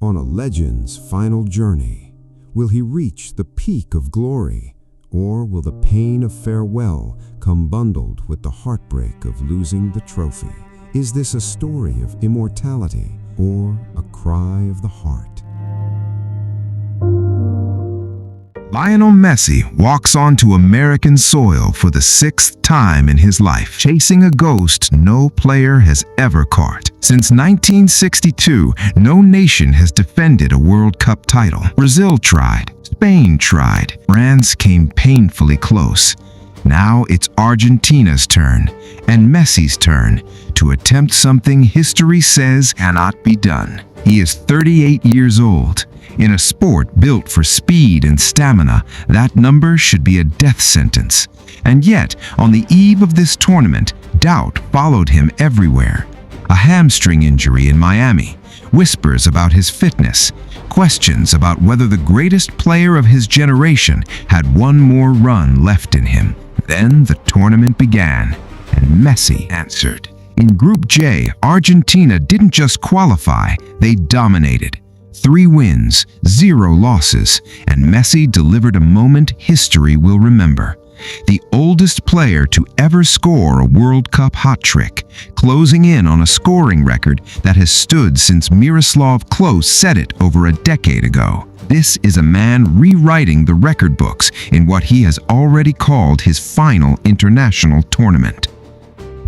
On a legend's final journey, will he reach the peak of glory, or will the pain of farewell come bundled with the heartbreak of losing the trophy? Is this a story of immortality or a cry of the heart? Lionel Messi walks onto American soil for the 6th time in his life, chasing a ghost no player has ever caught. Since 1962, no nation has defended a World Cup title. Brazil tried, Spain tried, France came painfully close. Now it's Argentina's turn, and Messi's turn, to attempt something history says cannot be done. He is 38 years old. In a sport built for speed and stamina, that number should be a death sentence. And yet, on the eve of this tournament, doubt followed him everywhere. A hamstring injury in Miami, whispers about his fitness, questions about whether the greatest player of his generation had one more run left in him. Then the tournament began, and Messi answered. In Group J, Argentina didn't just qualify, they dominated. 3 wins, 0 losses, and Messi delivered a moment history will remember. The oldest player to ever score a World Cup hat trick, closing in on a scoring record that has stood since Miroslav Klose set it over a decade ago. This is a man rewriting the record books in what he has already called his final international tournament.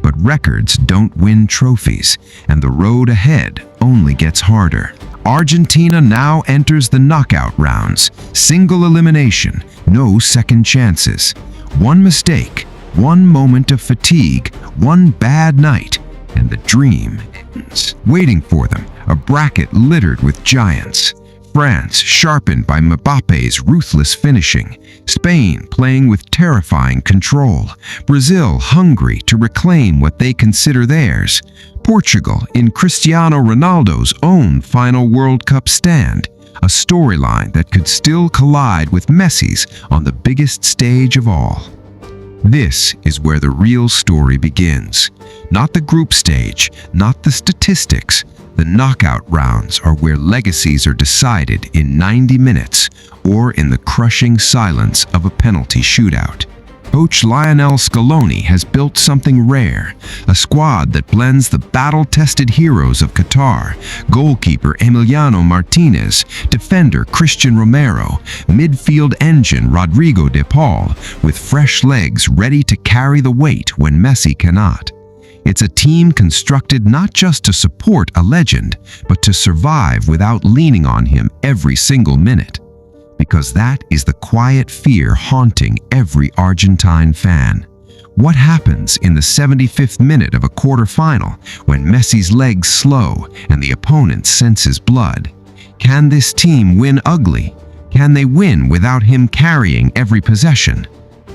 But records don't win trophies, and the road ahead only gets harder. Argentina now enters the knockout rounds. Single elimination, no second chances. One mistake, one moment of fatigue, one bad night, and the dream ends. Waiting for them, a bracket littered with giants. France sharpened by Mbappe's ruthless finishing. Spain playing with terrifying control. Brazil hungry to reclaim what they consider theirs. Portugal in Cristiano Ronaldo's own final World Cup stand. A storyline that could still collide with Messi's on the biggest stage of all. This is where the real story begins. Not the group stage, not the statistics. The knockout rounds are where legacies are decided in 90 minutes or in the crushing silence of a penalty shootout. Coach Lionel Scaloni has built something rare, a squad that blends the battle-tested heroes of Qatar, goalkeeper Emiliano Martínez, defender Cristian Romero, midfield engine Rodrigo De Paul, with fresh legs ready to carry the weight when Messi cannot. It's a team constructed not just to support a legend, but to survive without leaning on him every single minute. Because that is the quiet fear haunting every Argentine fan. What happens in the 75th minute of a quarterfinal when Messi's legs slow and the opponent senses blood? Can this team win ugly? Can they win without him carrying every possession?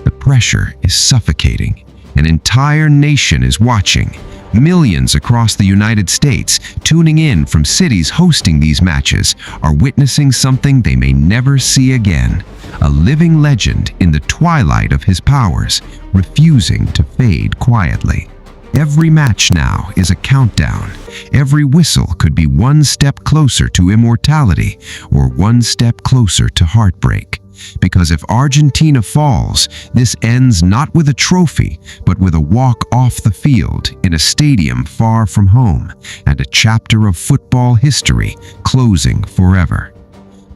The pressure is suffocating. An entire nation is watching. Millions across the United States, tuning in from cities hosting these matches, are witnessing something they may never see again. A living legend in the twilight of his powers, refusing to fade quietly. Every match now is a countdown. Every whistle could be one step closer to immortality or one step closer to heartbreak. Because if Argentina falls, this ends not with a trophy, but with a walk off the field in a stadium far from home, and a chapter of football history closing forever.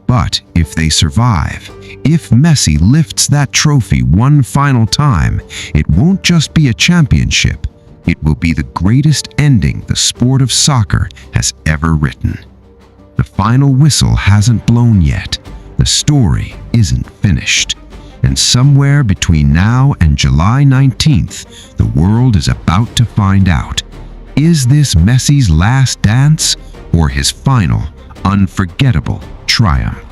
But if they survive, if Messi lifts that trophy one final time, it won't just be a championship, it will be the greatest ending the sport of soccer has ever written. The final whistle hasn't blown yet. The story isn't finished. And somewhere between now and July 19th, the world is about to find out. Is this Messi's last dance or his final, unforgettable triumph?